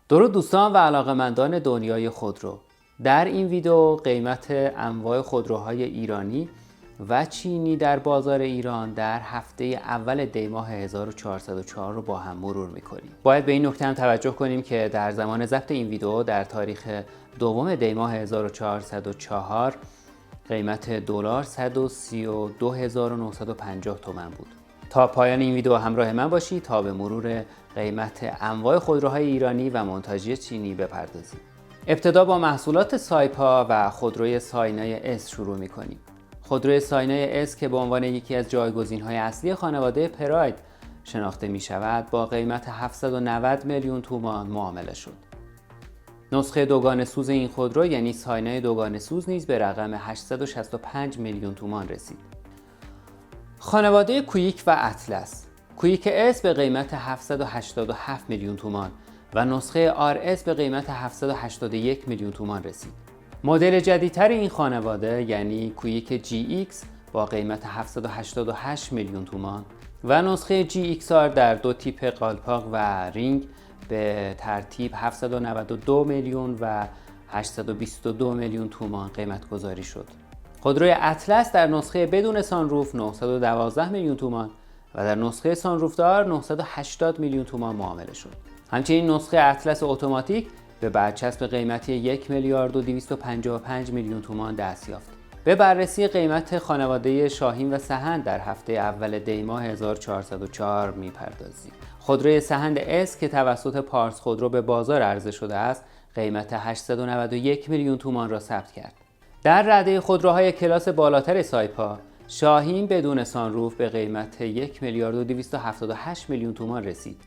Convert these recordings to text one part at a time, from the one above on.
درود دوستان و علاقه‌مندان دنیای خودرو. در این ویدیو قیمت انواع خودروهای ایرانی و چینی در بازار ایران در هفته اول دی ماه 1404 رو با هم مرور می‌کنیم. باید به این نکته هم توجه کنیم که در زمان ضبط این ویدیو در تاریخ دوم دی ماه 1404 قیمت دلار 132950 تومان بود. تا پایان این ویدیو همراه من باشید تا به مرور قیمت انواع خودروهای ایرانی و منتاجی چینی بپردازیم. ابتدا با محصولات سایپا و خودروی ساینای اس شروع می‌کنیم. خودروی ساینای اس که به عنوان یکی از جایگزین‌های اصلی خانواده پراید شناخته می‌شود با قیمت 790 میلیون تومان معامله شد. نسخه دوگانه سوز این خودرو یعنی ساینای دوگانه سوز نیز به رقم 865 میلیون تومان رسید. خانواده کویک و اطلس. کویک اس به قیمت 787 میلیون تومان و نسخه آر اس به قیمت 781 میلیون تومان رسید. مدل جدیدتر این خانواده یعنی کویک جی ایکس با قیمت 788 میلیون تومان و نسخه جی ایکس آر در دو تیپ قالپاق و رینگ به ترتیب 792 میلیون و 822 میلیون تومان قیمت گذاری شد. خودروی اطلس در نسخه بدون سانروف 912 میلیون تومان و در نسخه سانروف دار 980 میلیون تومان معامله شد. همچنین نسخه اطلس اتوماتیک به برچسب قیمتی 1 میلیارد و 255 میلیون تومان دست یافت. به بررسی قیمت خانواده شاهین و سهند در هفته اول دی ماه 1404 میپردازیم. خودروی سهند اس که توسط پارس خودرو به بازار عرضه شده است، قیمت 891 میلیون تومان را ثبت کرد. در رده خودروهای کلاس بالاتر سایپا، شاهین بدون سانروف به قیمت 1 میلیارد و 278 میلیون تومان رسید.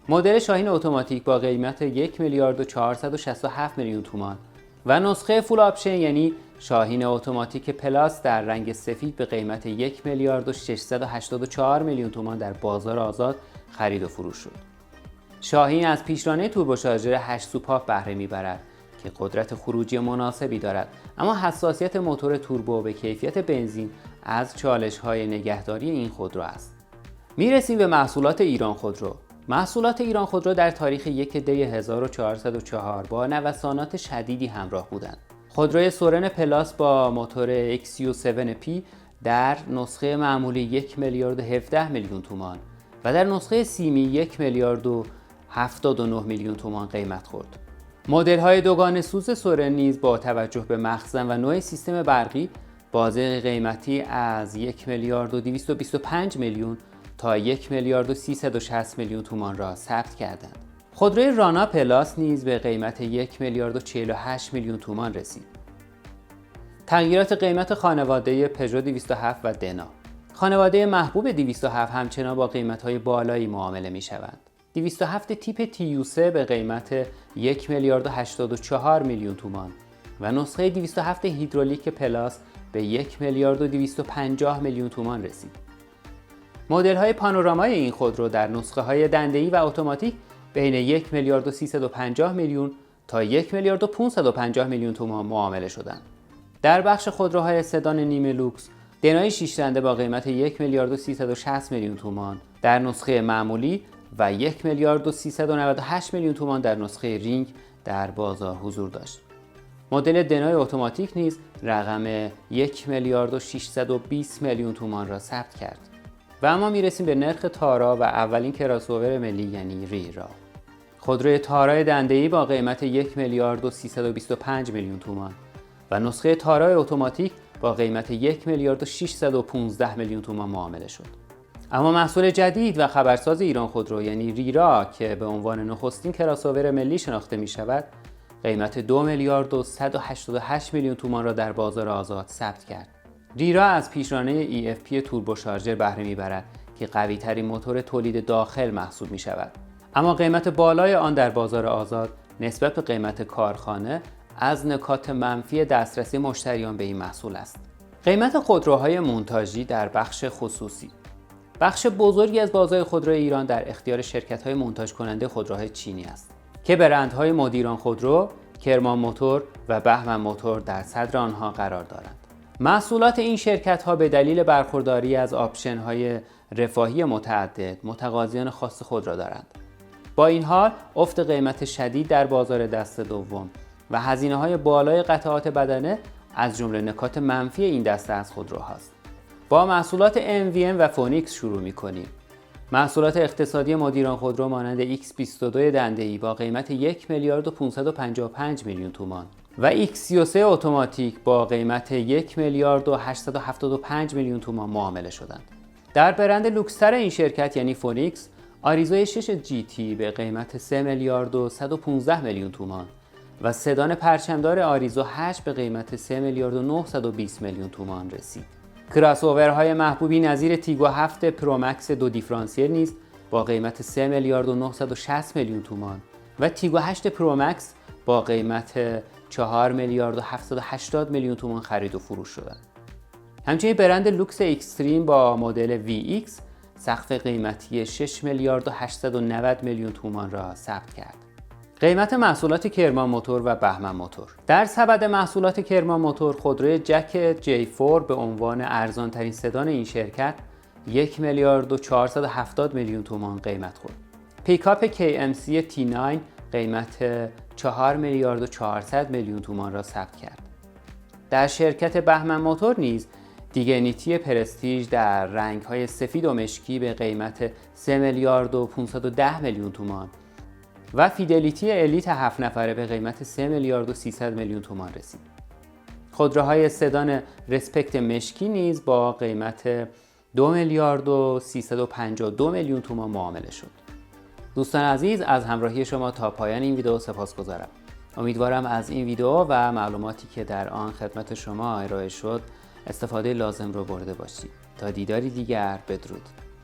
مدل شاهین اتوماتیک با قیمت 1 میلیارد و 467 میلیون تومان و نسخه فول آپشن یعنی شاهین اتوماتیک پلاس در رنگ سفید به قیمت 1 میلیارد و 684 میلیون تومان در بازار آزاد خرید و فروش شد. شاهین از پیشرانه توربوشارژر 8 سوپاپ بهره میبرد که قدرت خروجی مناسبی دارد، اما حساسیت موتور توربو به کیفیت بنزین از چالش‌های نگهداری این خودرو است. میرسیم به محصولات ایران خودرو. محصولات ایران خودرو در تاریخ 1 دی 1404 با نوسانات شدیدی همراه بودند. خودروی سورن پلاس با موتور XU7P در نسخه معمولی 1 میلیارد و 17 میلیون تومان و در نسخه سیمی 1 میلیارد و 79 میلیون تومان قیمت خورد. مدل‌های دوگانه سوز سورن نیز با توجه به مخزن و نوع سیستم برقی بازه قیمتی از 1 میلیارد و 225 میلیون تا 1 میلیارد و 360 میلیون تومان را ثبت کردند. خودروی رانا پلاس نیز به قیمت 1 میلیارد و 48 میلیون تومان رسید. تغییرات قیمت خانواده پژو 207 و دنا. خانواده محبوب 207 همچنان با قیمت‌های بالایی معامله می‌شوند. 207 تیپ TU3 به قیمت 1 میلیارد و 84 میلیون تومان و نسخه 207 هیدرولیک پلاس به 1 میلیارد و 250 میلیون تومان رسید. مدل‌های پانورامای این خودرو در نسخه‌های دنده‌ای و اتوماتیک بین 1 میلیارد و 350 میلیون تا 1 میلیارد و 550 میلیون تومان معامله شدند. در بخش خودروهای سدان نیمه لوکس، دنای 6 دنده با قیمت 1 میلیارد و 360 میلیون تومان در نسخه معمولی و 1 میلیارد و 398 میلیون تومان در نسخه رینگ در بازار حضور داشت. مدل دنای اتوماتیک نیز رقم 1 میلیارد و 620 میلیون تومان را ثبت کرد. و اما میرسیم به نرخ تارا و اولین کراسوور ملی یعنی ریرا. خودروی تارای دنده‌ای با قیمت 1 میلیارد و 325 میلیون تومان و نسخه تارای اتوماتیک با قیمت 1 میلیارد و 615 میلیون تومان معامله شد. اما محصول جدید و خبرساز ایران خودرو یعنی ریرا که به عنوان نخستین کراسوور ملی شناخته می شود، قیمت 2 میلیارد و 188 میلیون تومان را در بازار آزاد ثبت کرد. ریرا از پیشرانه EFP توربوشارژر بهره میبرد که قوی ترین موتور تولید داخل محسوب می شود. اما قیمت بالای آن در بازار آزاد نسبت به قیمت کارخانه از نکات منفی دسترسی مشتریان به این محصول است. قیمت خودروهای مونتاژی در بخش خصوصی. بخش بزرگی از بازار خودرو ایران در اختیار شرکت‌های مونتاژ کننده خودروهای چینی است که برندهای مدیران خودرو، کرمان موتور و بهمن موتور در صدر آنها قرار دارند. محصولات این شرکت‌ها به دلیل برخورداری از آپشن‌های رفاهی متعدد متقاضیان خاص خود را دارند. با این حال افت قیمت شدید در بازار دست دوم و هزینه‌های بالای قطعات بدنه از جمله نکات منفی این دسته از خودروهاست. با محصولات MVM و فونیکس شروع می‌کنیم. محصولات اقتصادی مدیران خودرو مانند X22 دنده‌ای با قیمت 1 میلیارد و 555 میلیون تومان و X33 اتوماتیک با قیمت 1 میلیارد و 875 میلیون تومان معامله شدند. در برند لوکستر این شرکت یعنی فونیکس، آریزو 6 GT به قیمت 3 میلیارد و 115 میلیون تومان و سدان پرچمدار آریزو 8 به قیمت 3 میلیارد و 920 میلیون تومان رسید. کراس‌اوورهای محبوبی نظیر تیگو 7 پرومکس 2 دیفرانسیل نیز با قیمت 3 میلیارد و 960 میلیون تومان و تیگو 8 پرومکس با قیمت 4 میلیارد و 780 میلیون تومان خرید و فروش شدند. همچنین برند لوکس اکستریم با مدل VX سقف قیمتی 6 میلیارد و 890 میلیون تومان را ثبت کرد. قیمت محصولات کرمان موتور و بهمن موتور. در سبد محصولات کرمان موتور خودروی جک J4 به عنوان ارزان‌ترین سدان این شرکت 1 میلیارد و 470 میلیون تومان قیمت خورد. پیکاپ KMC T9 قیمت 4 میلیارد و 400 میلیون تومان را ثبت کرد. در شرکت بهمن موتور نیز دیگنیتی پرستیژ در رنگ‌های سفید و مشکی به قیمت 3 میلیارد و 510 میلیون تومان و فیدلیتی الیت 7 نفره به قیمت 3 میلیارد و 300 میلیون تومان رسید. خودروهای سدان رسپکت مشکی نیز با قیمت 2 میلیارد و 352 میلیون تومان معامله شد. دوستان عزیز، از همراهی شما تا پایان این ویدیو سپاسگزارم. امیدوارم از این ویدیو و معلوماتی که در آن خدمت شما ارائه شد استفاده لازم رو برده باشید. تا دیداری دیگر، بدرود.